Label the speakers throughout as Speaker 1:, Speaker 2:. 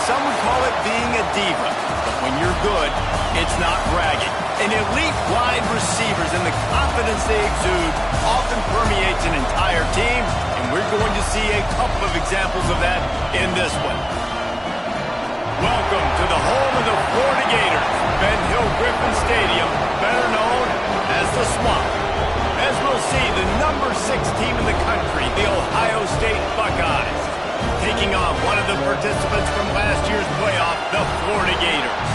Speaker 1: some would call it being a diva. But when you're good, it's not bragging. And elite wide receivers and the confidence they exude often permeates an entire team, and we're going to see a couple of examples of that in this one. Welcome to the home of the Florida Gators, Ben Hill Griffin Stadium, better known as the Swamp. As we'll see, the number 6 team in the country, the Ohio State Buckeyes, taking on one of the participants from last year's playoff, the Florida Gators.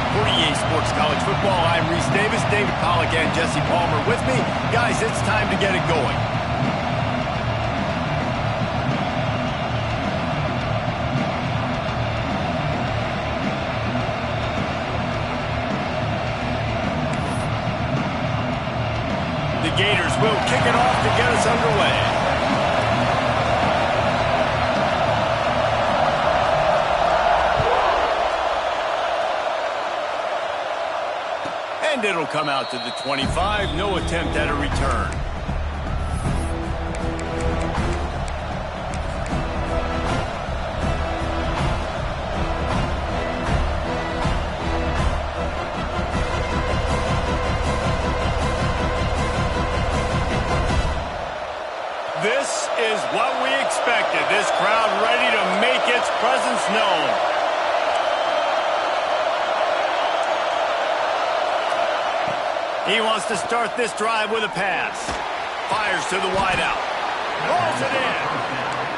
Speaker 1: For EA Sports College Football, I'm Reese Davis, David Pollack, and Jesse Palmer with me. Guys, it's time to get it going. The Gators will kick it off to get us underway. And it'll come out to the 25. No attempt at a return. This is what we expected. This crowd ready to make its presence known. He wants to start this drive with a pass. Fires to the wideout. Rolls it in.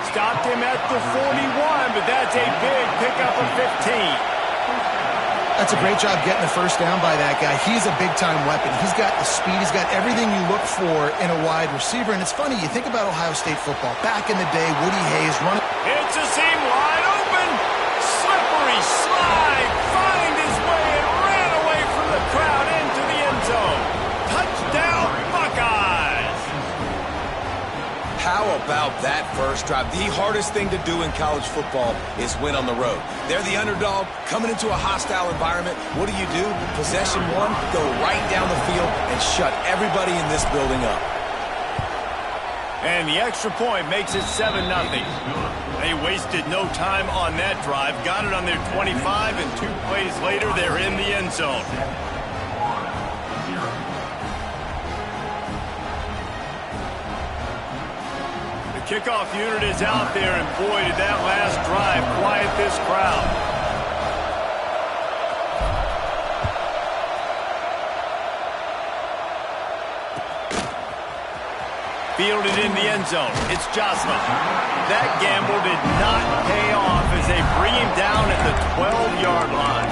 Speaker 1: Stopped him at the 41, but that's a big pickup of 15.
Speaker 2: That's a great job getting the first down by that guy. He's a big-time weapon. He's got the speed. He's got everything you look for in a wide receiver. And it's funny, you think about Ohio State football. Back in the day, Woody Hayes running.
Speaker 1: It's a seam wide open. Slippery slide. Find his way and ran away from the crowd into the end zone. Touchdown, Buckeyes.
Speaker 3: How about that first drive? The hardest thing to do in college football is win on the road. They're the underdog coming into a hostile environment. What do? Possession one, go right down the field and shut everybody in this building up.
Speaker 1: And the extra point makes it 7-0. They wasted no time on that drive. Got it on their 25, and 2 plays later, they're in the end zone. Kickoff unit is out there, and boy, did that last drive quiet this crowd. Fielded in the end zone. It's Jocelyn. That gamble did not pay off as they bring him down at the 12-yard line.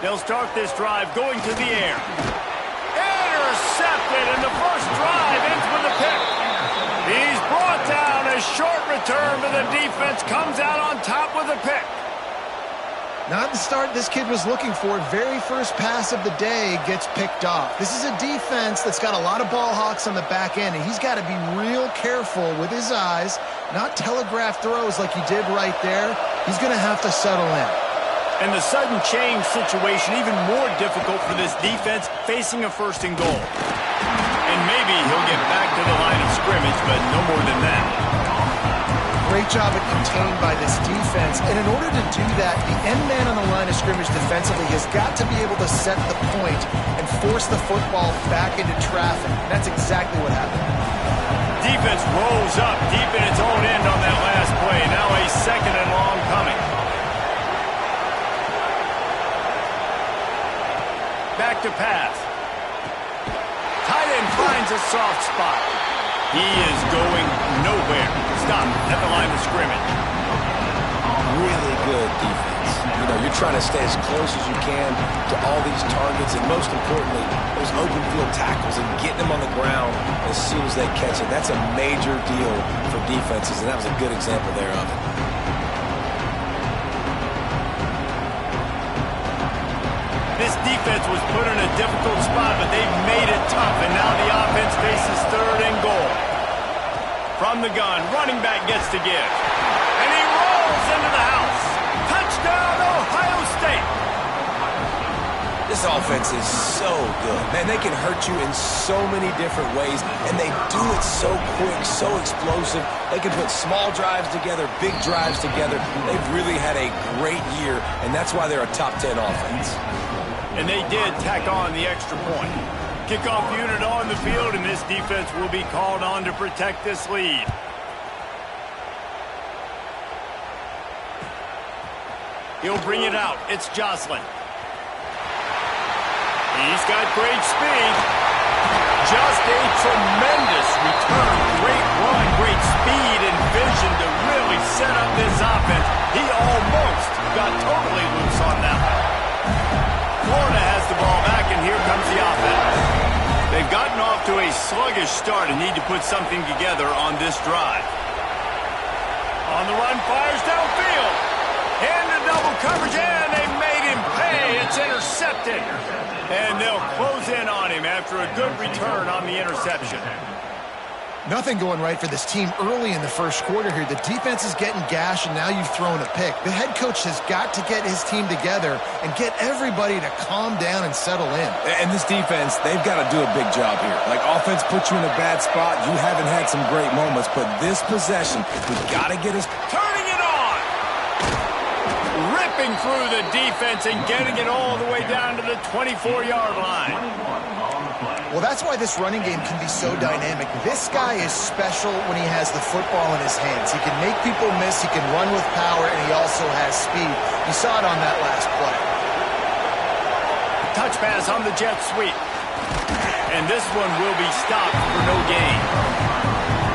Speaker 1: They'll start this drive going to the air. Intercepted, and the first drive ends with a pick. He's brought down. A short return, but the defense comes out on top with a pick.
Speaker 2: Not the start this kid was looking for. Very first pass of the day gets picked off. This is a defense that's got a lot of ball hawks on the back end, and he's got to be real careful with his eyes, not telegraph throws like he did right there. He's going to have to settle in.
Speaker 1: And the sudden change situation even more difficult for this defense facing a first and goal. And maybe he'll get back to the line of scrimmage, but no more than that.
Speaker 2: Great job at contained by this defense. And in order to do that, the end man on the line of scrimmage defensively has got to be able to set the point and force the football back into traffic. And that's exactly what happened.
Speaker 1: Defense rolls up deep in its own end on that last play. Now a second and long coming. Back to pass. Tight end finds a soft spot. He is going nowhere. Stop at the line of scrimmage.
Speaker 3: Really good defense. You know, you're trying to stay as close as you can to all these targets, and most importantly, those open field tackles and getting them on the ground as soon as they catch it. That's a major deal for defenses, and that was a good example there of it.
Speaker 1: defense was put in a difficult spot, but they've made it tough, and now the offense faces 3rd and goal. From the gun, running back gets to give. And he rolls into the house. Touchdown, Ohio State.
Speaker 3: This offense is so good. Man, they can hurt you in so many different ways, and they do it so quick, so explosive. They can put small drives together, big drives together. They've really had a great year, and that's why they're a top 10 offense.
Speaker 1: And they did tack on the extra point. Kickoff unit on the field, and this defense will be called on to protect this lead. He'll bring it out. It's Jocelyn. He's got great speed. Just a tremendous return. Great run, great speed and vision to really set up this offense. He almost got totally loose on that one. Florida has the ball back, and here comes the offense. They've gotten off to a sluggish start and need to put something together on this drive. On the run, fires downfield. Into double coverage, and they made him pay. It's intercepted. And they'll close in on him after a good return on the interception.
Speaker 2: Nothing going right for this team early in the first quarter here. The defense is getting gashed, and now you've thrown a pick. The head coach has got to get his team together and get everybody to calm down and settle in.
Speaker 3: And this defense, they've got to do a big job here. Like, offense puts you in a bad spot. You haven't had some great moments, but this possession, we've got to get us
Speaker 1: turning it on. Ripping through the defense and getting it all the way down to the 24-yard line.
Speaker 2: Well, that's why this running game can be so dynamic. This guy is special when he has the football in his hands. He can make people miss, he can run with power, and he also has speed. You saw it on that last play.
Speaker 1: Touch pass on the jet sweep. And this one will be stopped for no gain.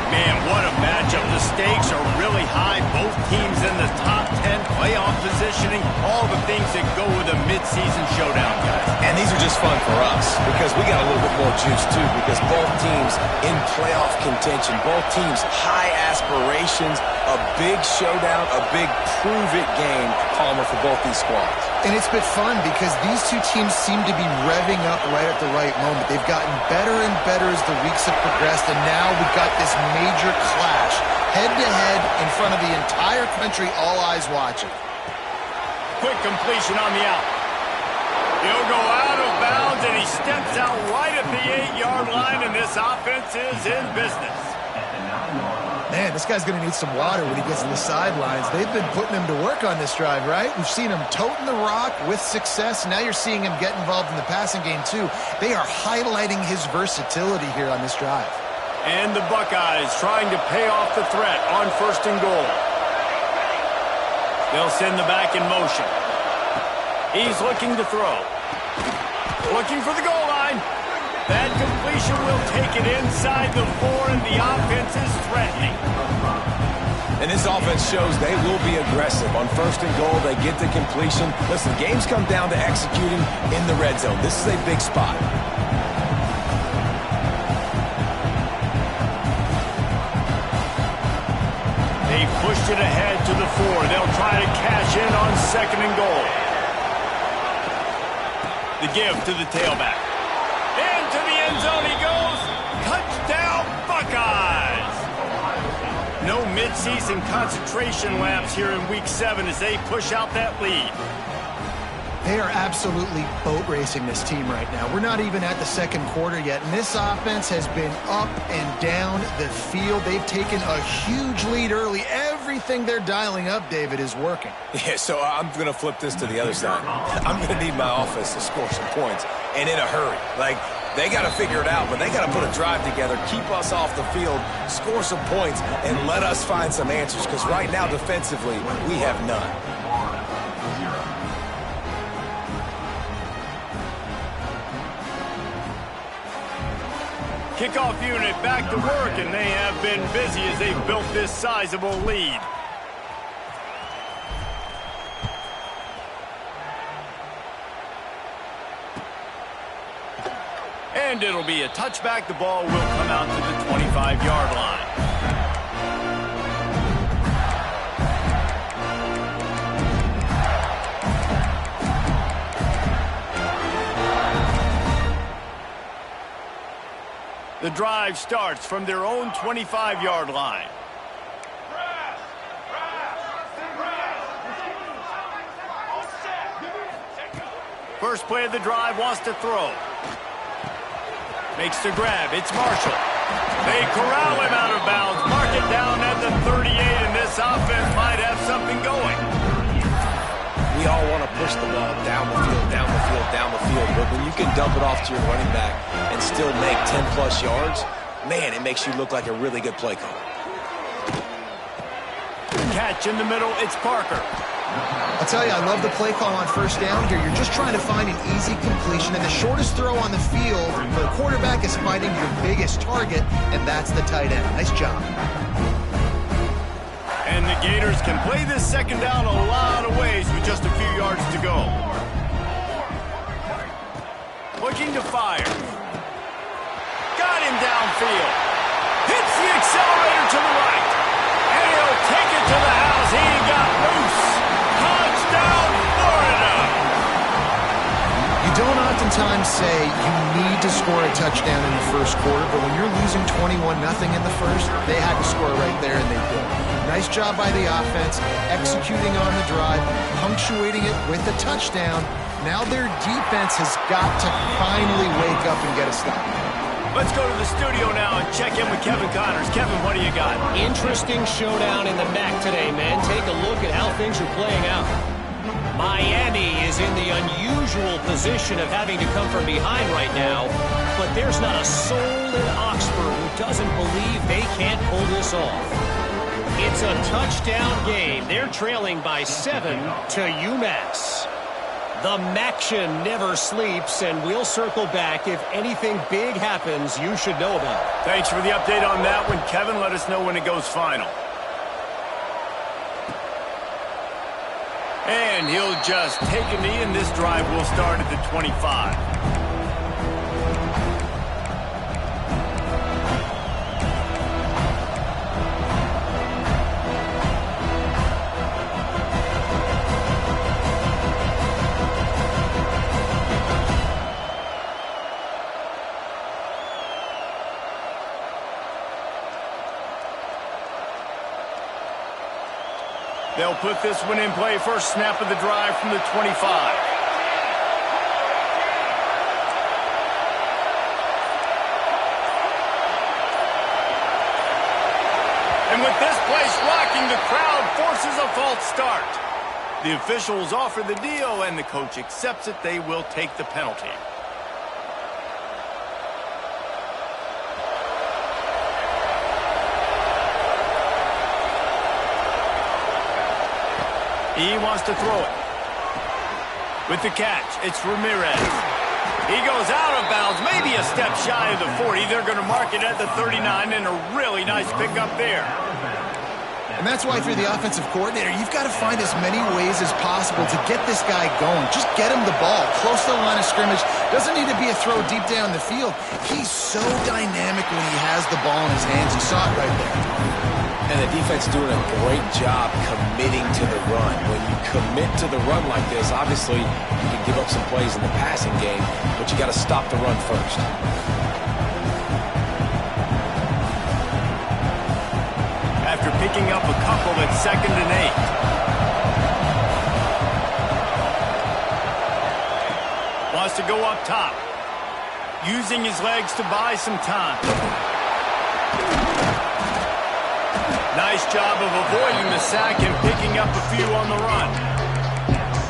Speaker 1: Man, what a matchup. The stakes are really high. Both teams in the top 10, playoff positioning, all the things that go with a midseason showdown, guys.
Speaker 3: And these are just fun for us because we got a little bit more juice, too, because both teams in playoff contention, both teams high aspirations, a big showdown, a big prove-it game, Palmer, for both these squads.
Speaker 2: And it's been fun because these two teams seem to be revving up right at the right moment. They've gotten better and better as the weeks have progressed, and now we've got this major clash, head-to-head in front of the entire country, all eyes watching.
Speaker 1: Quick completion on the out. He'll go out of bounds, and he steps out right at the 8-yard line, and this offense is in business.
Speaker 2: Man, this guy's going to need some water when he gets to the sidelines. They've been putting him to work on this drive, right? We've seen him toting the rock with success. Now you're seeing him get involved in the passing game, too. They are highlighting his versatility here on this drive.
Speaker 1: And the Buckeyes trying to pay off the threat on 1st and goal. They'll send the back in motion. He's looking to throw. Looking for the goal line. That completion will take it inside the 4, and the offense is threatening.
Speaker 3: And this offense shows they will be aggressive. On 1st and goal, they get the completion. Listen, games come down to executing in the red zone. This is a big spot.
Speaker 1: They pushed it ahead to the 4. They'll try to cash in on 2nd and goal. The give to the tailback. Into the end zone he goes. Touchdown, Buckeyes! No midseason concentration laps here in Week 7 as they push out that lead.
Speaker 2: They are absolutely boat racing this team right now. We're not even at the second quarter yet, and this offense has been up and down the field. They've taken a huge lead early. Everything they're dialing up, David, is working.
Speaker 3: Yeah, so I'm going to flip this to the other side. I'm going to need my offense to score some points, and in a hurry. Like, they got to figure it out, but they got to put a drive together, keep us off the field, score some points, and let us find some answers, because right now, defensively, we have none.
Speaker 1: Kickoff unit back to work, and they have been busy as they've built this sizable lead. And it'll be a touchback. The ball will come out to the 25-yard line. The drive starts from their own 25-yard line. First play of the drive, wants to throw. Makes the grab. It's Marshall. They corral him out of bounds. Mark it down at the 38, and this offense might have something going.
Speaker 3: We all want to push the ball down the field, down the field, down the field. But when you can dump it off to your running back and still make 10-plus yards, man, it makes you look like a really good play caller.
Speaker 1: Catch in the middle. It's Parker.
Speaker 2: I'll tell you, I love the play call on first down here. You're just trying to find an easy completion, and the shortest throw on the field, the quarterback is fighting your biggest target, and that's the tight end. Nice job.
Speaker 1: And the Gators can play this second down a lot of ways with just a few yards to go. Looking to fire. Got him downfield. Hits the accelerator to the right. And he'll take it to the house. He got loose. Touchdown, Florida.
Speaker 2: You don't oftentimes say you need to score a touchdown in the first quarter, but when you're losing 21-0 in the first, they had to score right there, and they did. Nice job by the offense, executing on the drive, punctuating it with a touchdown. Now their defense has got to finally wake up and get a stop.
Speaker 1: Let's go to the studio now and check in with Kevin Connors. Kevin, what do you got?
Speaker 4: Interesting showdown in the MAC today, man. Take a look at how things are playing out. Miami is in the unusual position of having to come from behind right now, but there's not a soul in Oxford who doesn't believe they can't pull this off. It's a touchdown game. They're trailing by 7 to UMass. The Maction never sleeps, and we'll circle back if anything big happens you should know about.
Speaker 1: Thanks for the update on that one, Kevin. Let us know when it goes final. And he'll just take a knee, and this drive will start at the 25. They'll put this one in play. First snap of the drive from the 25. And with this place rocking, the crowd forces a false start. The officials offer the deal, and the coach accepts it. They will take the penalty. He wants to throw it. With the catch, it's Ramirez. He goes out of bounds, maybe a step shy of the 40. They're going to mark it at the 39, and a really nice pickup there.
Speaker 2: And that's why, through the offensive coordinator, you've got to find as many ways as possible to get this guy going. Just get him the ball close to the line of scrimmage. Doesn't need to be a throw deep down the field. He's so dynamic when he has the ball in his hands. You saw it right there.
Speaker 3: And the defense doing a great job committing to the run. When you commit to the run like this, obviously you can give up some plays in the passing game, but you got to stop the run first.
Speaker 1: After picking up a couple at 2nd and 8. Wants to go up top. Using his legs to buy some time. Nice job of avoiding the sack and picking up a few on the run.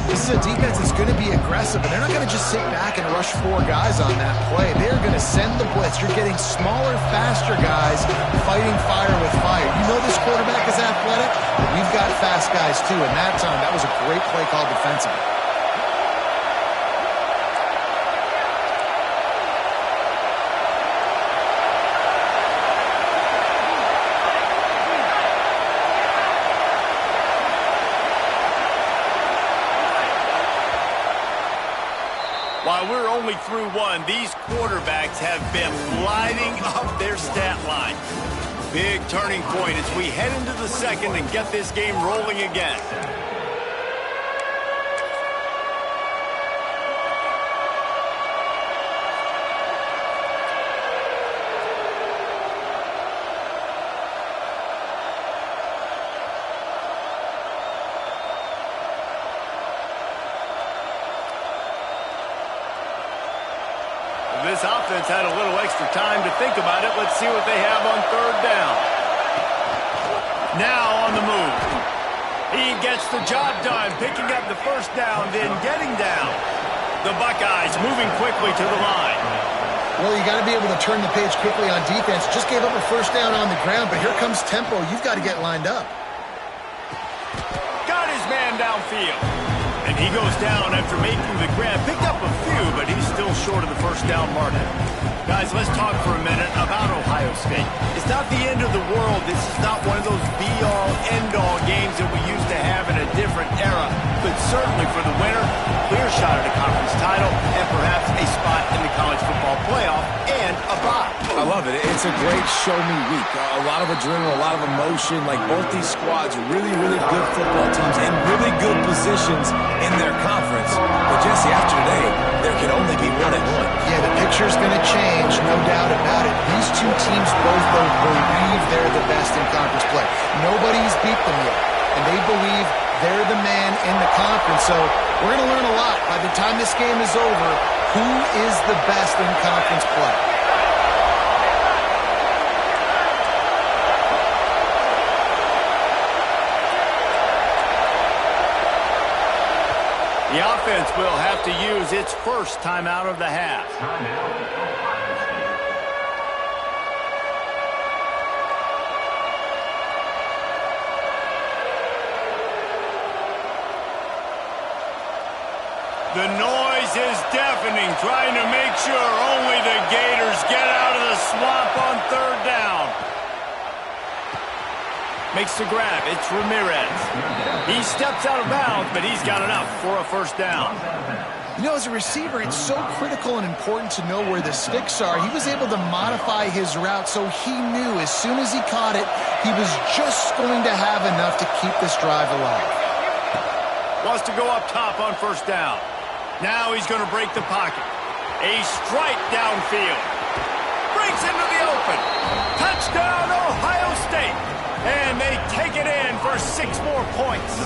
Speaker 2: This is a defense that's going to be aggressive, and they're not going to just sit back and rush 4 guys on that play. They're going to send the blitz. You're getting smaller, faster guys fighting fire with fire. You know this quarterback is athletic, but we've got fast guys too. And that time, that was a great play call defensively.
Speaker 1: While we're only through one, these quarterbacks have been lighting up their stat line. Big turning point as we head into the second and get this game rolling again. This offense had a little extra time to think about it. Let's see what they have on third down. Now on the move. He gets the job done, picking up the first down, then getting down. The Buckeyes moving quickly to the line.
Speaker 2: Well, you got to be able to turn the page quickly on defense. Just gave up a first down on the ground, but here comes tempo. You've got to get lined up.
Speaker 1: Got his man downfield. And he goes down after making the grab. Picked up a few, but he's still short of the first down marker. Guys, let's talk for a minute about Ohio State. It's not the end of the world. This is not one of those be-all, end-all games that we used to have in a different era. But certainly for the winner, clear shot at a conference title and perhaps a spot in the college football playoff and a bye.
Speaker 3: I love it. It's a great show-me week. A lot of adrenaline, a lot of emotion. Like both these squads, really, really good football teams in really good positions in their conference. But, Jesse, after today, there can only be one at one.
Speaker 2: Yeah, the picture's going to change, no doubt about it. These two teams both believe they're the best in conference play. Nobody's beat them yet, and they believe they're the man in the conference. So we're going to learn a lot. By the time this game is over, who is the best in conference play?
Speaker 1: The offense will have to use its first timeout of the half. The noise is deafening, trying to make sure only the Gators get out of the swamp on third down. Makes the grab. It's Ramirez. He steps out of bounds, but he's got enough for a first down.
Speaker 2: You know, as a receiver, it's so critical and important to know where the sticks are. He was able to modify his route, so he knew as soon as he caught it, he was just going to have enough to keep this drive alive.
Speaker 1: Wants to go up top on first down. Now he's going to break the pocket. A strike downfield. Breaks into the open. Touchdown, Ohio State. And they take it in for 6 more points.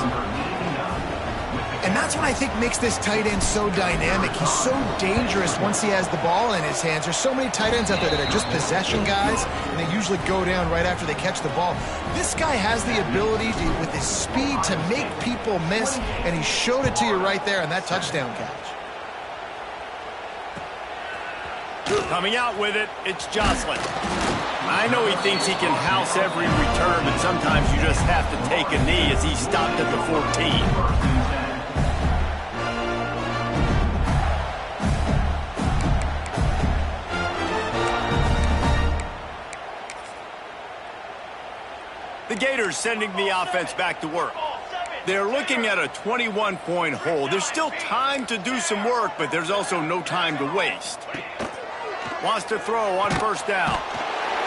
Speaker 2: And that's what I think makes this tight end so dynamic. He's so dangerous once he has the ball in his hands. There's so many tight ends out there that are just possession guys, and they usually go down right after they catch the ball. This guy has the ability to, with his speed, to make people miss, and he showed it to you right there on that touchdown catch.
Speaker 1: Coming out with it, it's Jocelyn. I know he thinks he can house every return, but sometimes you just have to take a knee as he stopped at the 14. The Gators sending the offense back to work. They're looking at a 21-point hole. There's still time to do some work, but there's also no time to waste. Wants to throw on first down.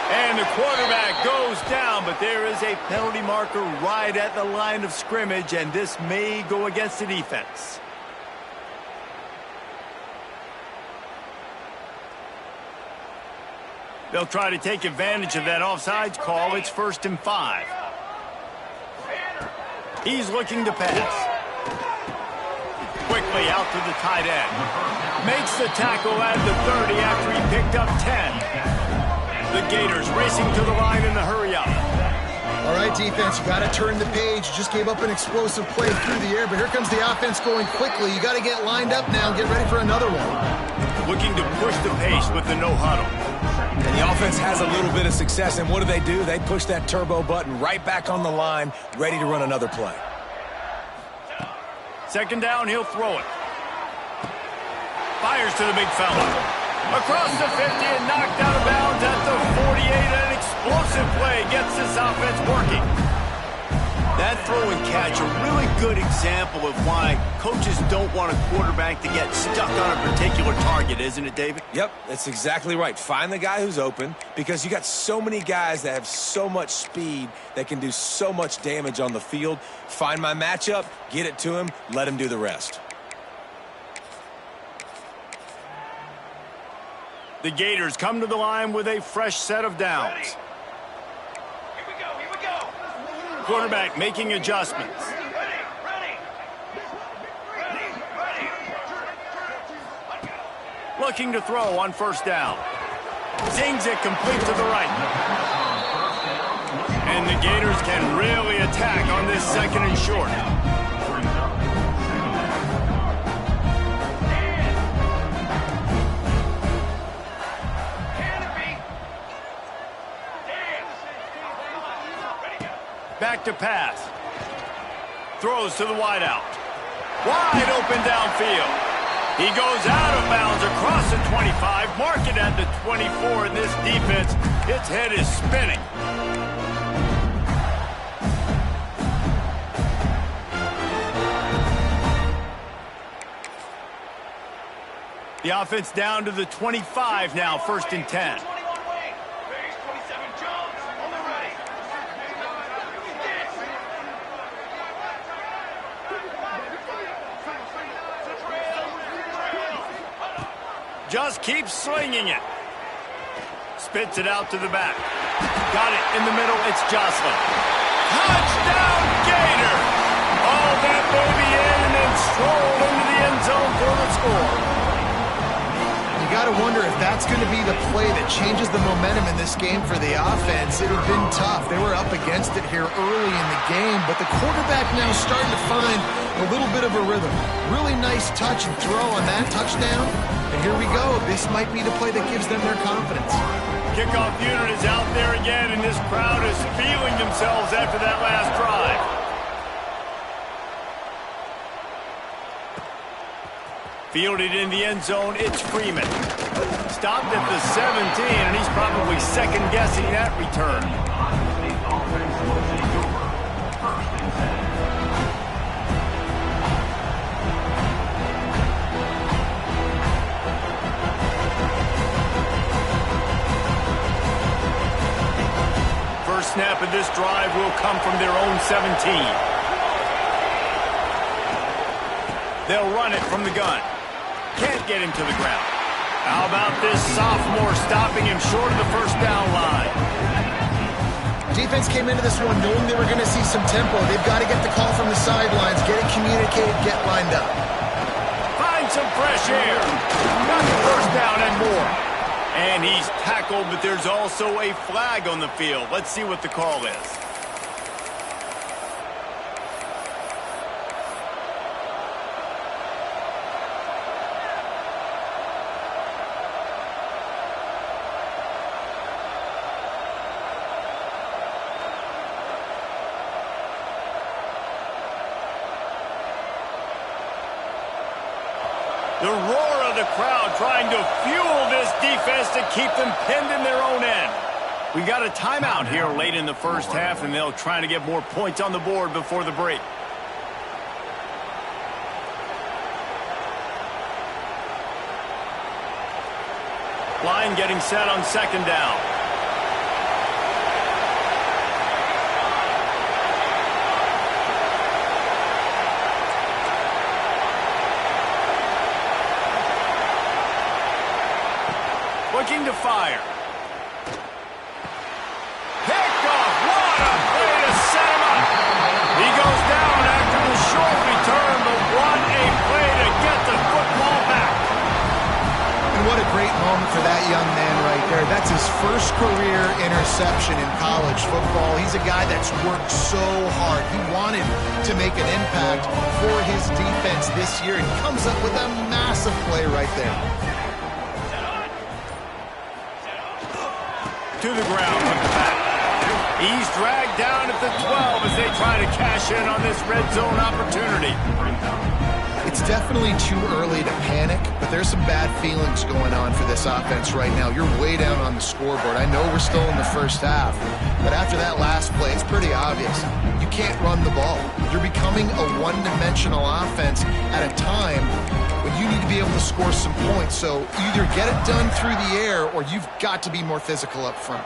Speaker 1: And the quarterback goes down, but there is a penalty marker right at the line of scrimmage, and this may go against the defense. They'll try to take advantage of that offsides call. It's 1st and 5. He's looking to pass. Quickly out to the tight end. Makes the tackle at the 30 after he picked up 10. The Gators racing to the line in the hurry-up.
Speaker 2: All right, defense, you got to turn the page. You just gave up an explosive play through the air, but here comes the offense going quickly. You got to get lined up now and get ready for another one.
Speaker 1: Looking to push the pace with the no-huddle.
Speaker 3: And the offense has a little bit of success, and what do? They push that turbo button right back on the line, ready to run another play.
Speaker 1: 2nd down, he'll throw it. Fires to the big fella. Across the 50 and knocked out of bounds at the 48. An explosive play gets this offense working. That throw and catch, a really good example of why coaches don't want a quarterback to get stuck on a particular target, isn't it, David?
Speaker 3: Yep, that's exactly right. Find the guy who's open, because you got so many guys that have so much speed that can do so much damage on the field. Find my matchup, get it to him, let him do the rest.
Speaker 1: The Gators come to the line with a fresh set of downs.
Speaker 5: Here we go.
Speaker 1: Quarterback making adjustments. looking to throw on first down. Zings it complete to the right. And the Gators can really attack on this second and short. Back to pass. Throws to the wideout. Wide open downfield. He goes out of bounds across the 25, mark it at the 24, and this defense, its head is spinning. The offense down to the 25 now, 1st and 10. Just keeps slinging it. Spits it out to the back. Got it in the middle. It's Jocelyn. Touchdown, Gator! All that baby in and then strolled into the end zone for the score.
Speaker 2: You got to wonder if that's going to be the play that changes the momentum in this game for the offense. It had been tough. They were up against it here early in the game, but the quarterback now starting to find a little bit of a rhythm. Really nice touch and throw on that touchdown. And here we go. This might be the play that gives them their confidence.
Speaker 1: Kickoff unit is out there again, and this crowd is feeling themselves after that last drive. Fielded in the end zone, it's Freeman. Stopped at the 17, and he's probably second-guessing that return. First snap of this drive will come from their own 17. They'll run it from the gun. Can't get him to the ground. How about this sophomore stopping him short of the first down line?
Speaker 2: Defense came into this one knowing they were going to see some tempo. They've got to get the call from the sidelines, get it communicated, get lined up.
Speaker 1: Find some fresh air. Got the first down and more. And he's tackled, but there's also a flag on the field. Let's see what the call is. The roar of the crowd trying to fuel this defense to keep them pinned in their own end. We got a timeout here late in the first half, and they'll try to get more points on the board before the break. Line getting set on second down. Looking to fire. Picked off. What a play to set him up. He goes down after the short return, but what a play to get the football back.
Speaker 2: And what a great moment for that young man right there. That's his first career interception in college football. He's a guy that's worked so hard. He wanted to make an impact for his defense this year, and he comes up with a massive play right there.
Speaker 1: To the ground with the back. He's dragged down at the 12 as they try to cash in on this red zone opportunity.
Speaker 2: It's definitely too early to panic, but there's some bad feelings going on for this offense right now. You're way down on the scoreboard. I know we're still in the first half, but after that last play, it's pretty obvious. You can't run the ball. You're becoming a one-dimensional offense at a time when you need to be able to score some points. So either get it done through the air or you've got to be more physical up front.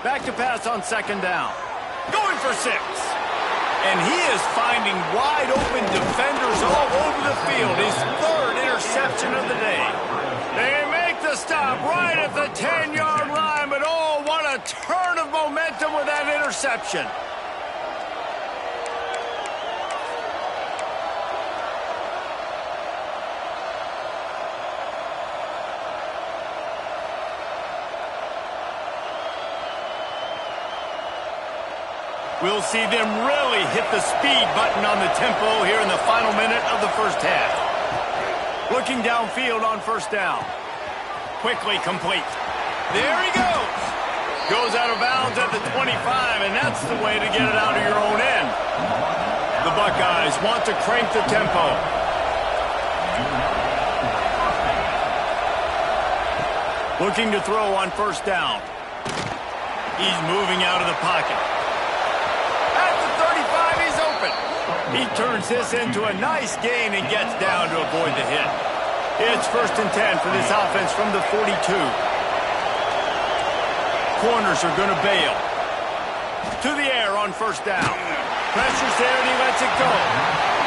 Speaker 1: Back to pass on second down. Going for 6. And he is finding wide open defenders all over the field. His third interception of the day. the 10-yard line, but oh, what a turn of momentum with that interception. We'll see them really hit the speed button on the tempo here in the final minute of the first half. Looking downfield on first down. Quickly complete. There he goes. Goes out of bounds at the 25, and that's the way to get it out of your own end. The Buckeyes want to crank the tempo. Looking to throw on first down. He's moving out of the pocket. He turns this into a nice gain and gets down to avoid the hit. It's 1st and 10 for this offense from the 42. Corners are going to bail. To the air on first down. Pressure's there and he lets it go.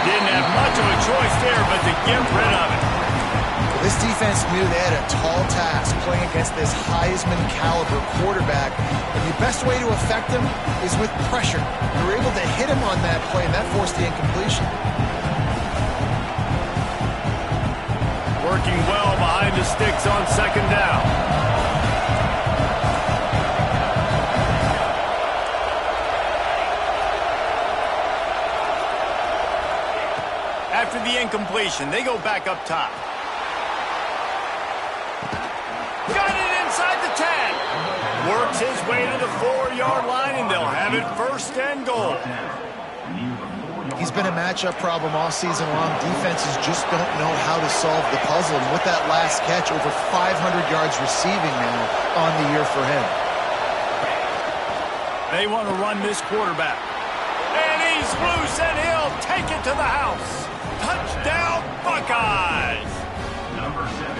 Speaker 1: Didn't have much of a choice there but to get rid of it.
Speaker 2: This defense knew they had a tall task playing against this Heisman caliber quarterback, and the best way to affect him is with pressure. They were able to hit him on that play, and that forced the incompletion.
Speaker 1: Working well behind the sticks on second down. After the incompletion, they go back up top. Works his way to the 4-yard line, and they'll have it 1st and goal.
Speaker 2: He's been a matchup problem all season long. Defenses just don't know how to solve the puzzle. And with that last catch, over 500 yards receiving now on the year for him.
Speaker 1: They want to run this quarterback. And he's loose, and he'll take it to the house. Touchdown, Buckeyes!
Speaker 5: Number 7.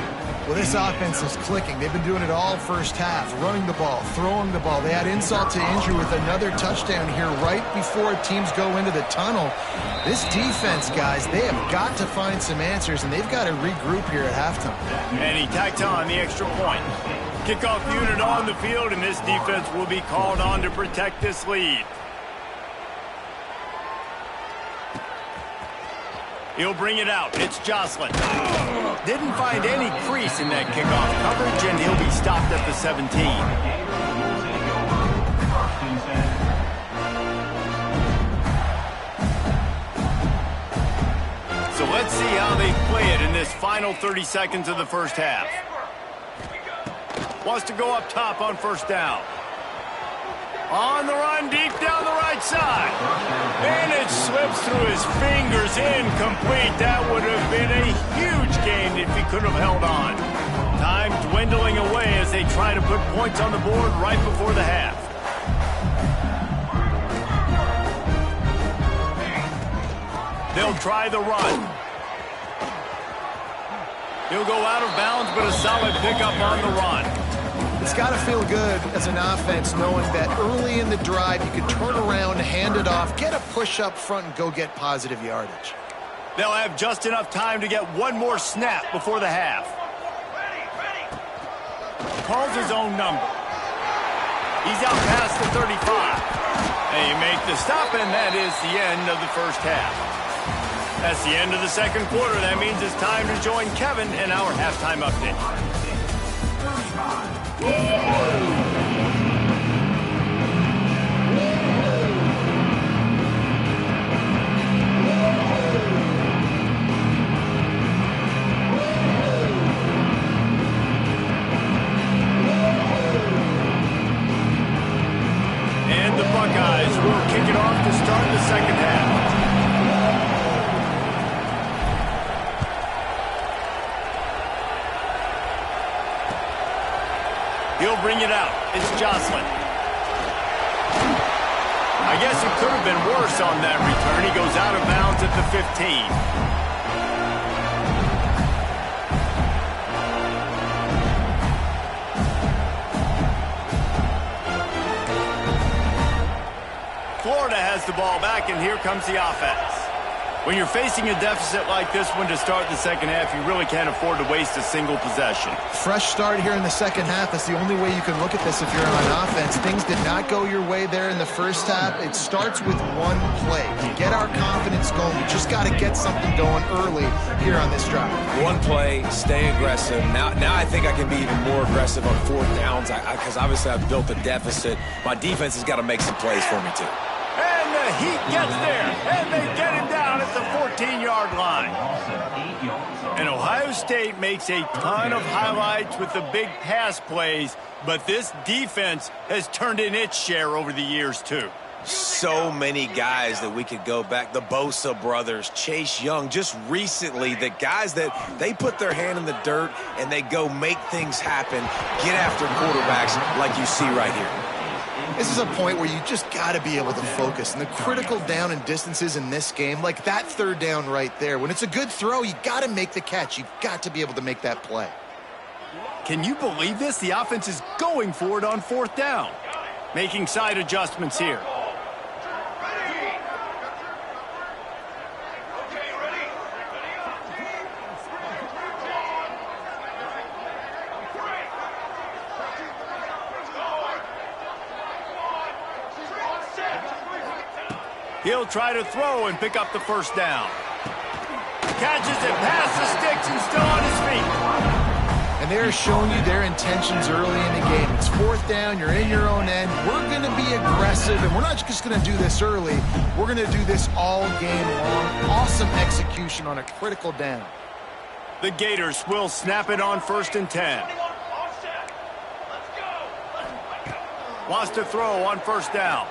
Speaker 2: Well, this offense is clicking. They've been doing it all first half, running the ball, throwing the ball. They had insult to injury with another touchdown here right before teams go into the tunnel. This defense, guys, they have got to find some answers, and they've got to regroup here at halftime.
Speaker 1: And he tacked on the extra point. Kickoff unit on the field, and this defense will be called on to protect this lead. He'll bring it out. It's Jocelyn. Didn't find any crease in that kickoff coverage, and he'll be stopped at the 17. So let's see how they play it in this final 30 seconds of the first half. Wants to go up top on first down. On the run, deep down the right side. And it slips through his fingers, incomplete. That would have been a huge gain if he could have held on. Time dwindling away as they try to put points on the board right before the half. They'll try the run. He'll go out of bounds, but a solid pickup on the run.
Speaker 2: It's got to feel good as an offense knowing that early in the drive you can turn around, hand it off, get a push up front, and go get positive yardage.
Speaker 1: They'll have just enough time to get one more snap before the half. Calls his own number. He's out past the 35. They make the stop, and that is the end of the first half. That's the end of the second quarter. That means it's time to join Kevin in our halftime update. And the Buckeyes will kick it off to start the second half. He'll bring it out. It's Jocelyn. I guess it could have been worse on that return. He goes out of bounds at the 15. Florida has the ball back, and here comes the offense. When you're facing a deficit like this one to start the second half, you really can't afford to waste a single possession.
Speaker 2: Fresh start here in the second half. That's the only way you can look at this if you're on offense. Things did not go your way there in the first half. It starts with one play. To get our confidence going, we just got to get something going early here on this drive.
Speaker 3: One play, stay aggressive. Now I think I can be even more aggressive on fourth downs because obviously I've built a deficit. My defense has got to make some plays for me too.
Speaker 1: And the Heat gets there, and they get him down at the 14-yard line. And Ohio State makes a ton of highlights with the big pass plays, but this defense has turned in its share over the years, too.
Speaker 3: So many guys that we could go back. The Bosa brothers, Chase Young, just recently, the guys that they put their hand in the dirt and they go make things happen, get after quarterbacks like you see right here.
Speaker 2: This is a point where you just got to be able to focus. And the critical down and distances in this game, like that third down right there, when it's a good throw, you got to make the catch. You've got to be able to make that play.
Speaker 1: Can you believe this? The offense is going for it on fourth down. Making side adjustments here. He'll try to throw and pick up the first down. Catches it past the sticks and still on his feet.
Speaker 2: And they're showing you their intentions early in the game. It's fourth down. You're in your own end. We're going to be aggressive, and we're not just going to do this early. We're going to do this all game long. Awesome execution on a critical down.
Speaker 1: The Gators will snap it on 1st and 10. Wants to throw on first down.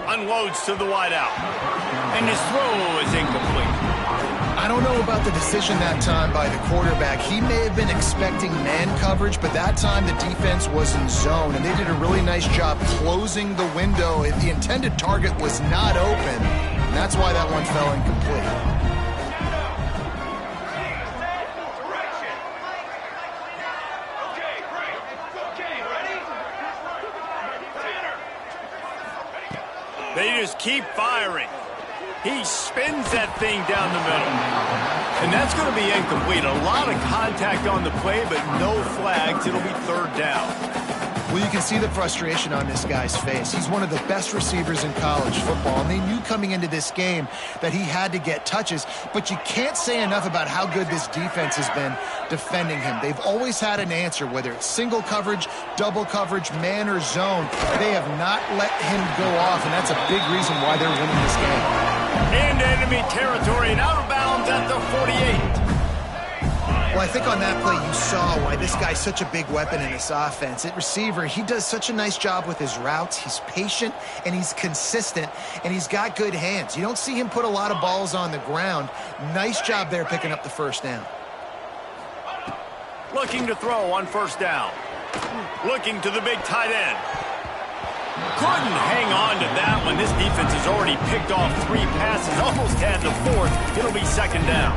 Speaker 1: Unloads to the wideout. And his throw is incomplete.
Speaker 2: I don't know about the decision that time by the quarterback. He may have been expecting man coverage, but that time the defense was in zone, and they did a really nice job closing the window. The intended target was not open, and that's why that one fell incomplete.
Speaker 1: They just keep firing. He spins that thing down the middle. And that's going to be incomplete. A lot of contact on the play, but no flags. It'll be third down.
Speaker 2: Well, you can see the frustration on this guy's face. He's one of the best receivers in college football, and they knew coming into this game that he had to get touches, but you can't say enough about how good this defense has been defending him. They've always had an answer, whether it's single coverage, double coverage, man or zone. They have not let him go off, and that's a big reason why they're winning this game.
Speaker 1: Into enemy territory and out of bounds at the 48.
Speaker 2: Well, I think on that play you saw why this guy's such a big weapon in this offense. At receiver, he does such a nice job with his routes. He's patient, and he's consistent, and he's got good hands. You don't see him put a lot of balls on the ground. Nice job there picking up the first down.
Speaker 1: Looking to throw on first down. Looking to the big tight end. Couldn't hang on to that one. This defense has already picked off 3 passes, almost had the 4th. It'll be second down.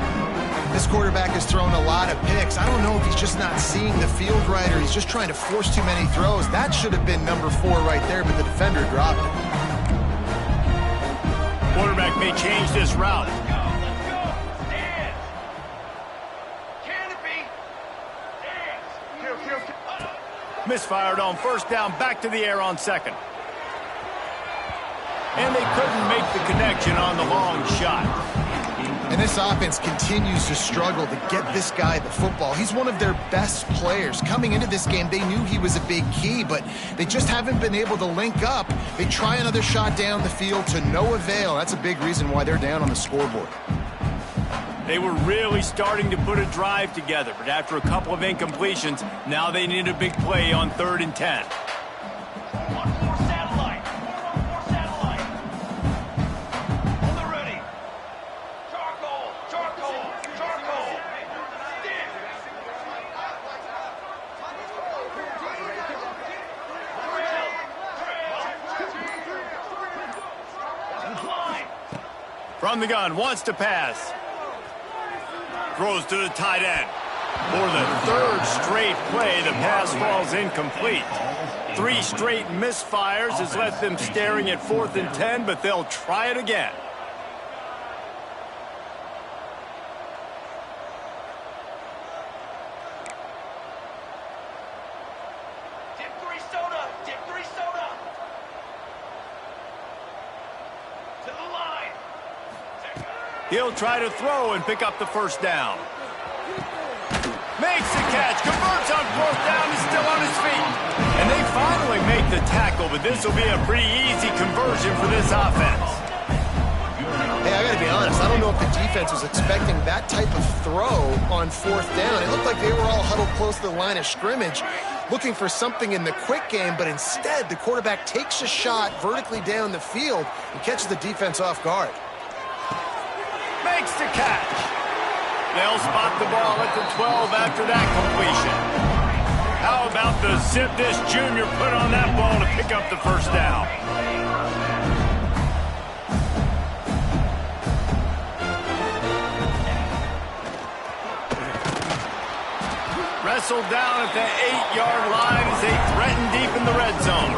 Speaker 2: This quarterback has thrown a lot of picks. I don't know if he's just not seeing the field right or he's just trying to force too many throws. That should have been number 4 right there, but the defender dropped it.
Speaker 1: Quarterback may change this route.
Speaker 5: Let's go. Stand. Canopy. Stand.
Speaker 1: Misfired on first down, back to the air on second. And they couldn't make the connection on the long shot.
Speaker 2: And this offense continues to struggle to get this guy the football. He's one of their best players. Coming into this game, they knew he was a big key, but they just haven't been able to link up. They try another shot down the field to no avail. That's a big reason why they're down on the scoreboard.
Speaker 1: They were really starting to put a drive together, but after a couple of incompletions, now they need a big play on 3rd and 10.
Speaker 5: One more satellite. On the ready. Charcoal. Stick. Line.
Speaker 1: From the gun, wants to pass. Throws to the tight end. For the 3rd straight play, the pass falls incomplete. 3 straight misfires has left them staring at 4th and 10, but they'll try it again.
Speaker 5: Dip 3 soda. To the line.
Speaker 1: He'll try to throw and pick up the first down. Makes the catch, converts on fourth down, is still on his feet. And they finally make the tackle, but this will be a pretty easy conversion for this offense.
Speaker 2: Hey, I got to be honest, I don't know if the defense was expecting that type of throw on fourth down. It looked like they were all huddled close to the line of scrimmage, looking for something in the quick game, but instead the quarterback takes a shot vertically down the field and catches the defense off guard.
Speaker 1: Makes the catch. They'll spot the ball at the 12 after that completion. How about the zip this junior put on that ball to pick up the first down? Wrestled down at the 8-yard line as they threaten deep in the red zone.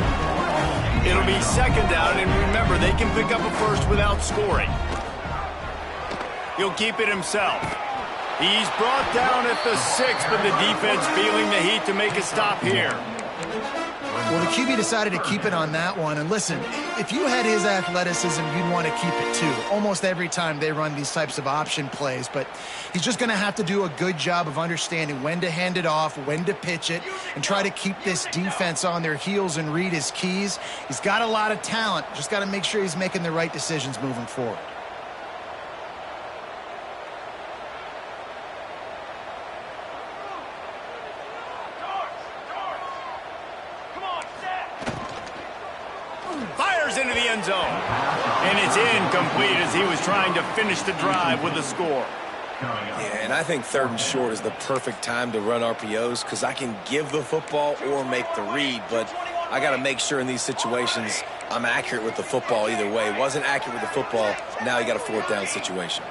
Speaker 1: It'll be second down, and remember, they can pick up a first without scoring. He'll keep it himself. He's brought down at the 6, but the defense feeling the heat to make a stop here.
Speaker 2: Well, the QB decided to keep it on that one. And listen, if you had his athleticism, you'd want to keep it too. Almost every time they run these types of option plays. But he's just going to have to do a good job of understanding when to hand it off, when to pitch it, and try to keep this defense on their heels and read his keys. He's got a lot of talent. Just got to make sure he's making the right decisions moving forward.
Speaker 1: Into the end zone. And it's incomplete as he was trying to finish the drive with a score.
Speaker 3: Yeah, and I think third and short is the perfect time to run RPOs because I can give the football or make the read, but I got to make sure in these situations I'm accurate with the football either way. Wasn't accurate with the football, now you got a fourth down situation.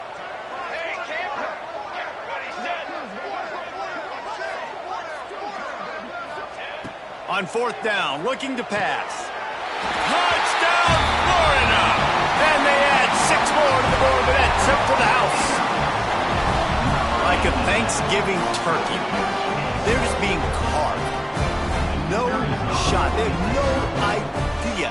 Speaker 1: On fourth down, looking to pass. Touchdown, Florida! And they add 6 more to the board, but that's up to the house. Like a Thanksgiving turkey, they're just being carved. No shot. They have no idea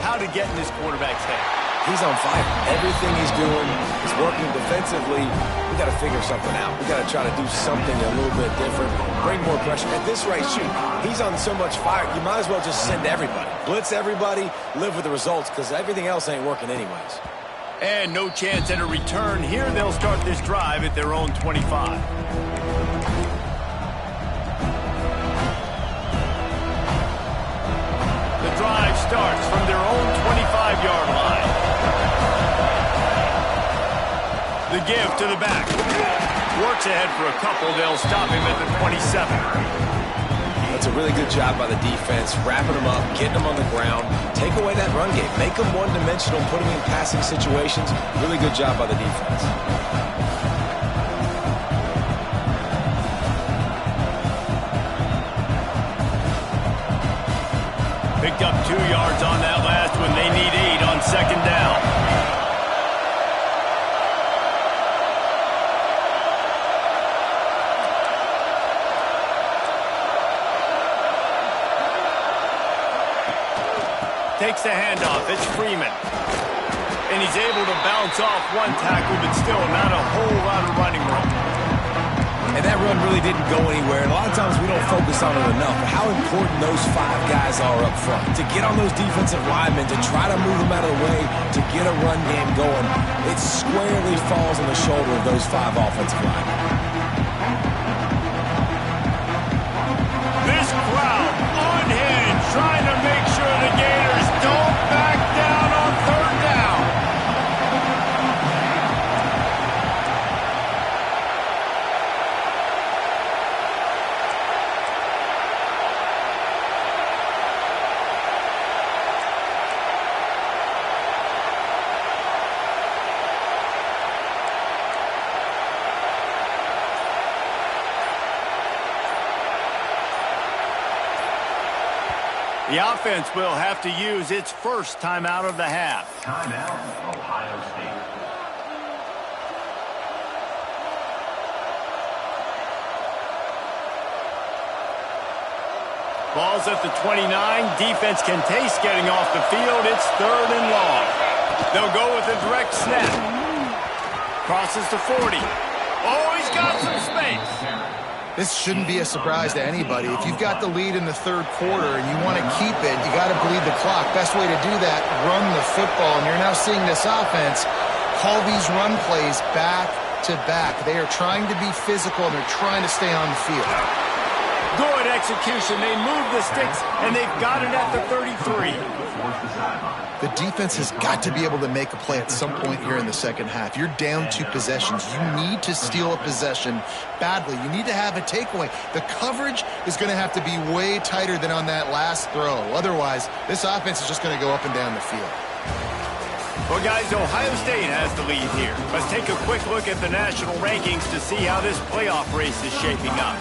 Speaker 1: how to get in this quarterback's head.
Speaker 3: He's on fire. Everything he's doing is working defensively. We got to figure something out. We got to try to do something a little bit different, bring more pressure. At this rate, shoot, he's on so much fire, you might as well just send everybody. Blitz everybody, live with the results, because everything else ain't working anyways.
Speaker 1: And no chance at a return. Here they'll start this drive at their own 25. The drive starts from their own 25-yard line. The give to the back. Works ahead for a couple. They'll stop him at the 27.
Speaker 3: That's a really good job by the defense, wrapping them up, getting them on the ground, take away that run game, make them one-dimensional, put them in passing situations. Really good job by the defense.
Speaker 1: Picked up 2 yards on that last one. They need 8 on second down. Takes the handoff. It's Freeman. And he's able to bounce off one tackle, but still not a whole lot of running room.
Speaker 3: And that run really didn't go anywhere. And a lot of times we don't focus on it enough. But how important those 5 guys are up front. To get on those defensive linemen, to try to move them out of the way, to get a run game going, it squarely falls on the shoulder of those 5 offensive linemen.
Speaker 1: This crowd unhinged, trying to make sure the Gators don't back down on third down. The offense will have to use its first timeout of the half.
Speaker 5: Timeout, Ohio State.
Speaker 1: Ball's at the 29. Defense can taste getting off the field. It's 3rd and long. They'll go with a direct snap. Crosses to 40. Oh, he's got some space.
Speaker 2: This shouldn't be a surprise to anybody. If you've got the lead in the 3rd quarter and you want to keep it, you got to bleed the clock. Best way to do that, run the football. And you're now seeing this offense call these run plays back to back. They are trying to be physical, and they're trying to stay on the field.
Speaker 1: Good execution. They move the sticks, and they've got it at the 33.
Speaker 2: The defense has got to be able to make a play at some point here in the second half. You're down 2 possessions. You need to steal a possession badly. You need to have a takeaway. The coverage is going to have to be way tighter than on that last throw. Otherwise, this offense is just going to go up and down the field.
Speaker 1: Well, guys, Ohio State has the lead here. Let's take a quick look at the national rankings to see how this playoff race is shaping up.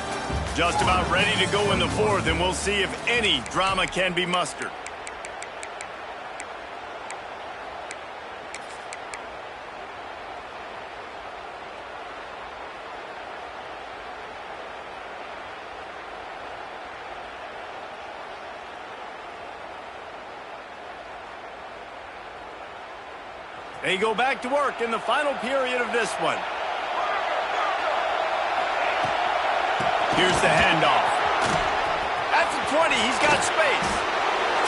Speaker 1: Just about ready to go in the 4th, and we'll see if any drama can be mustered. They go back to work in the final period of this one. Here's the handoff. At the 20, he's got space.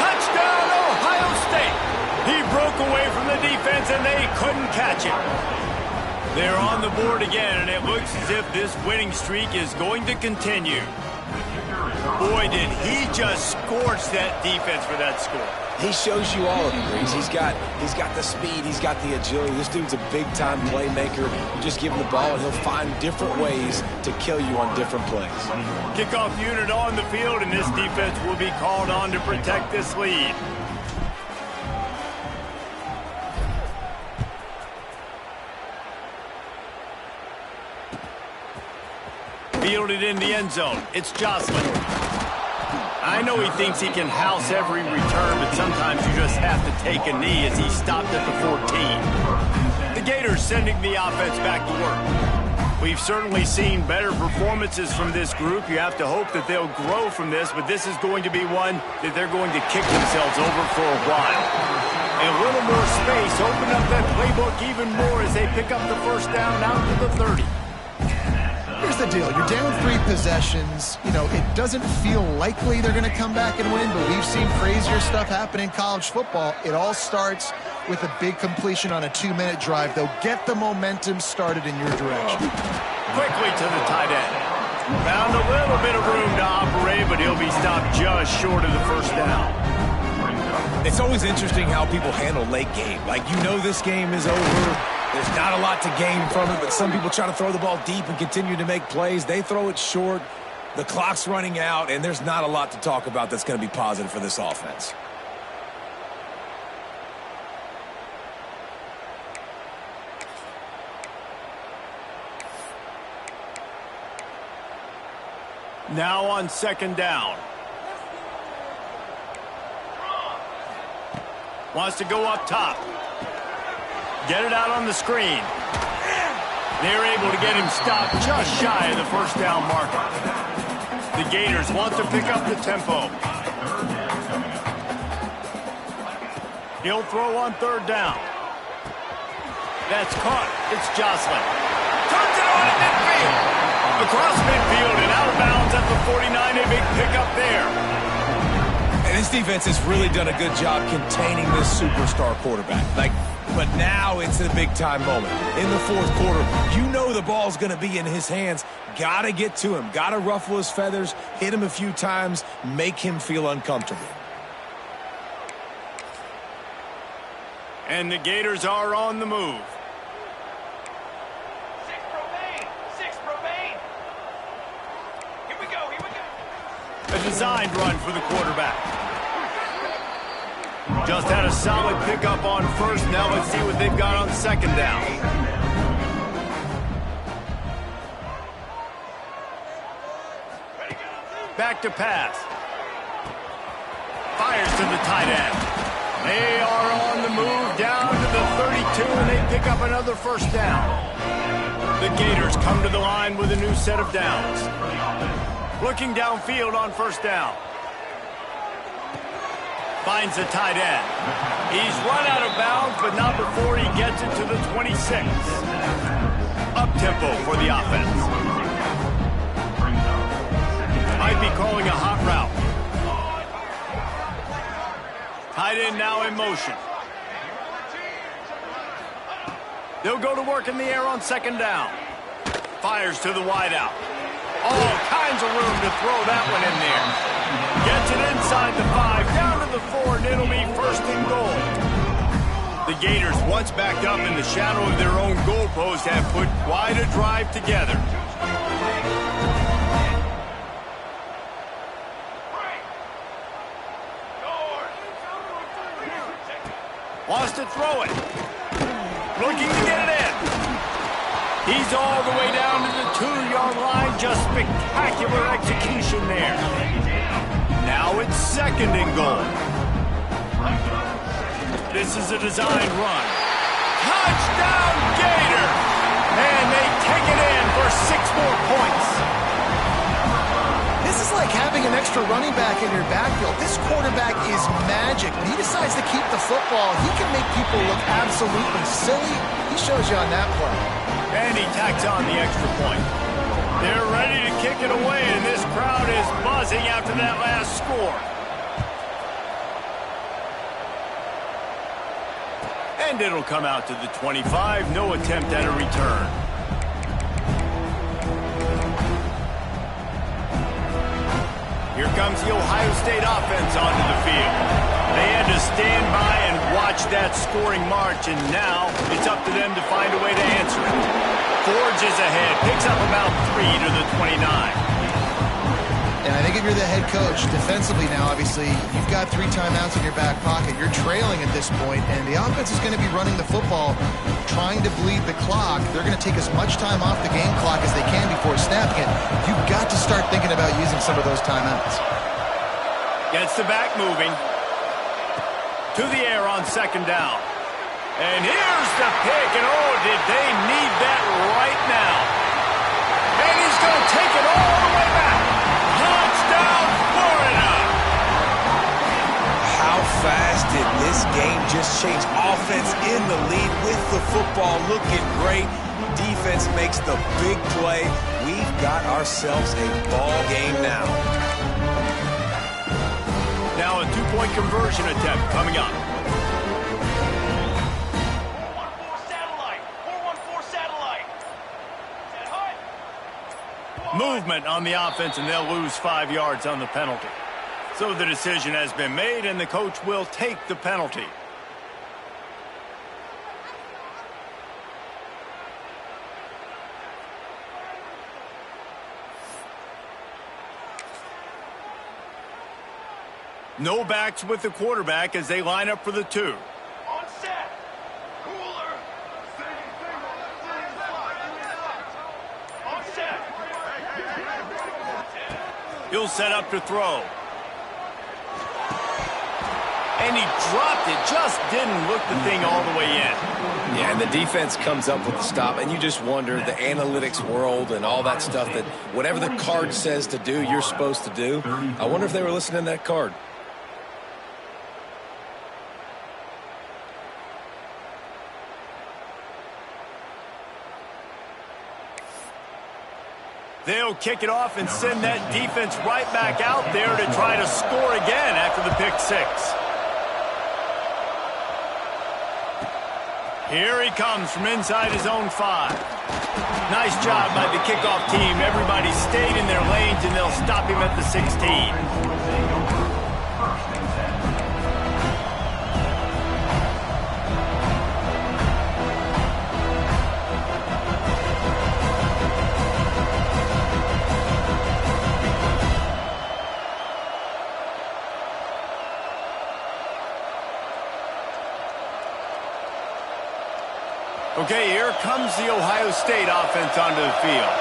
Speaker 1: Touchdown, Ohio State. He broke away from the defense, and they couldn't catch it. They're on the board again, and it looks as if this winning streak is going to continue. Boy, did he just scorch that defense for that score.
Speaker 3: He shows you all of it, Breeze. He's got the speed. He's got the agility. This dude's a big-time playmaker. You just give him the ball, and he'll find different ways to kill you on different plays.
Speaker 1: Kickoff unit on the field, and this defense will be called on to protect this lead. Fielded in the end zone. It's Jocelyn. I know he thinks he can house every return, but sometimes you just have to take a knee as he stopped at the 14. The Gators sending the offense back to work. We've certainly seen better performances from this group. You have to hope that they'll grow from this, but this is going to be one that they're going to kick themselves over for a while. And a little more space, open up that playbook even more as they pick up the first down out to the 30.
Speaker 2: Here's the deal. You're down 3 possessions. You know, it doesn't feel likely they're going to come back and win, but we've seen crazier stuff happen in college football. It all starts with a big completion on a 2-minute drive. They'll get the momentum started in your direction.
Speaker 1: Quickly to the tight end. Found a little bit of room to operate, but he'll be stopped just short of the first down.
Speaker 3: It's always interesting how people handle late game. Like, you know this game is over. There's not a lot to gain from it, but some people try to throw the ball deep and continue to make plays. They throw it short. The clock's running out, and there's not a lot to talk about that's going to be positive for this offense.
Speaker 1: Now on 2nd down. Wants to go up top. Get it out on the screen. They're able to get him stopped just shy of the first down marker. The Gators want to pick up the tempo. He'll throw on 3rd down. That's caught. It's Jocelyn. Turns it on at midfield. Across midfield and out of bounds at the 49. A big pickup there.
Speaker 3: And this defense has really done a good job containing this superstar quarterback. But now it's a big-time moment. In the 4th quarter, you know the ball's going to be in his hands. Got to get to him. Got to ruffle his feathers, hit him a few times, make him feel uncomfortable.
Speaker 1: And the Gators are on the move.
Speaker 5: 6 remain. 6 remain. Here we go. Here we go.
Speaker 1: A designed run for the quarterback. Just had a solid pickup on 1st. Now let's see what they've got on 2nd down. Back to pass. Fires to the tight end. They are on the move down to the 32, and they pick up another first down. The Gators come to the line with a new set of downs. Looking downfield on 1st down. Finds the tight end. He's run out of bounds, but not before he gets it to the 26. Up-tempo for the offense. Might be calling a hot route. Tight end now in motion. They'll go to work in the air on second down. Fires to the wideout. All kinds of room to throw that one in there. Gets it inside the 5, down to the 4, and it'll be first and goal. The Gators, once backed up in the shadow of their own goalpost, have put quite a drive together. Wants to throw it. Looking to get it in. He's all the way down to the 2-yard line. Just spectacular execution there. Now it's second and goal. This is a design run. Touchdown, Gator! And they take it in for 6 more points.
Speaker 2: This is like having an extra running back in your backfield. This quarterback is magic. When he decides to keep the football, he can make people look absolutely silly. He shows you on that play.
Speaker 1: And he tacks on the extra point. They're ready to kick it away, and this crowd is buzzing after that last score. And it'll come out to the 25. No attempt at a return. Here comes the Ohio State offense onto the field. They had to stand by and watch that scoring march, and now it's up to them to find a way to answer it. Forges ahead, picks up about 3 to the 29.
Speaker 2: And I think if you're the head coach, defensively now, obviously, you've got 3 timeouts in your back pocket. You're trailing at this point, and the offense is going to be running the football, trying to bleed the clock. They're going to take as much time off the game clock as they can before snapping it. You've got to start thinking about using some of those timeouts.
Speaker 1: Gets the back moving. To the air on second down. And here's the pick, and oh, did they need that right now. And he's going to take it all the way back. Touchdown, Florida!
Speaker 3: How fast did this game just change? Offense in the lead with the football, looking great. Defense makes the big play. We've got ourselves a ball game now.
Speaker 1: Now a 2-point conversion attempt coming up.
Speaker 5: 414 satellite. 414 satellite. Set hut.
Speaker 1: Movement on the offense, and they'll lose 5 yards on the penalty. So the decision has been made, and the coach will take the penalty. No backs with the quarterback as they line up for the 2.
Speaker 5: On set. Cooler. On set.
Speaker 1: He'll set up to throw. And he dropped it. Just didn't look the thing all the way in.
Speaker 3: Yeah, and the defense comes up with the stop, and you just wonder, the analytics world and all that stuff, that whatever the card says to do, you're supposed to do. I wonder if they were listening to that card.
Speaker 1: They'll kick it off and send that defense right back out there to try to score again after the pick 6. Here he comes from inside his own 5. Nice job by the kickoff team. Everybody stayed in their lanes, and they'll stop him at the 16. Okay, here comes the Ohio State offense onto the field.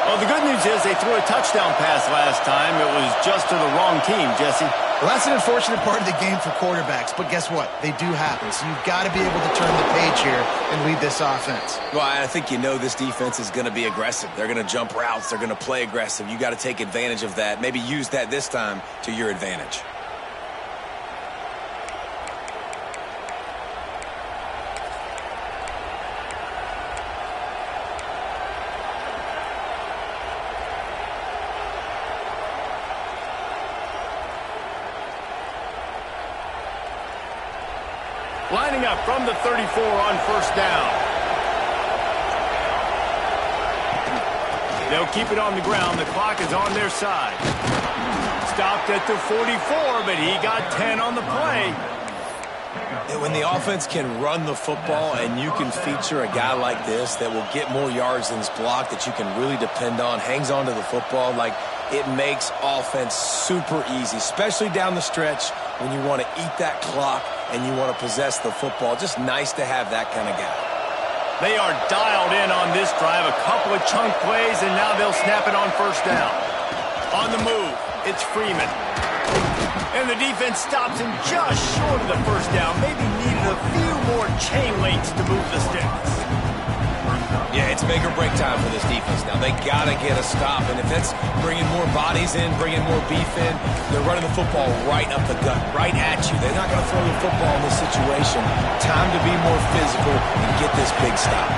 Speaker 1: Well, the good news is they threw a touchdown pass last time. It was just to the wrong team, Jesse.
Speaker 2: Well, that's an unfortunate part of the game for quarterbacks, but guess what? They do happen, so you've got to be able to turn the page here and lead this offense.
Speaker 3: Well, I think you know this defense is going to be aggressive. They're going to jump routes. They're going to play aggressive. You got to take advantage of that. Maybe use that this time to your advantage.
Speaker 1: Lining up from the 34 on first down. They'll keep it on the ground. The clock is on their side. Stopped at the 44, but he got 10 on the play.
Speaker 3: And when the offense can run the football and you can feature a guy like this that will get more yards than his block, that you can really depend on, hangs on to the football, like it makes offense super easy, especially down the stretch when you want to eat that clock and you want to possess the football. Just nice to have that kind of guy.
Speaker 1: They are dialed in on this drive. A couple of chunk plays, and now they'll snap it on first down. On the move, it's Freeman. And the defense stops him just short of the first down. Maybe needed a few more chain links to move the sticks.
Speaker 3: Yeah, it's make or break time for this defense now. They got to get a stop. And if that's bringing more bodies in, bringing more beef in, they're running the football right up the gut, right at you. They're not going to throw the football in this situation. Time to be more physical and get this big stop.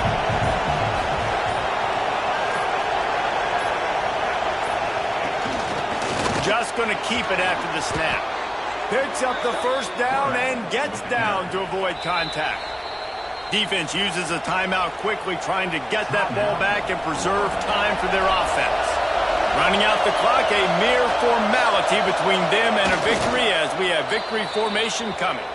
Speaker 1: Just going to keep it after the snap. Picks up the first down and gets down to avoid contact. Defense uses a timeout quickly, trying to get that ball back and preserve time for their offense. Running out the clock, a mere formality between them and a victory as we have victory formation coming.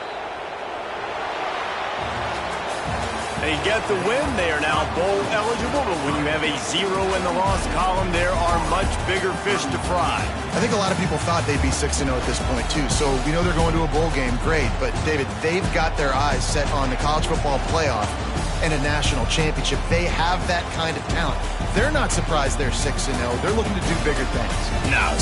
Speaker 1: They get the win. They are now bowl eligible, but when you have a 0 in the loss column, there are much bigger fish to fry.
Speaker 2: I think a lot of people thought they'd be 6-0 at this point, too. So we know they're going to a bowl game. Great. But, David, they've got their eyes set on the college football playoff and a national championship. They have that kind of talent. They're not surprised they're 6-0. They're looking to do bigger things.
Speaker 3: No.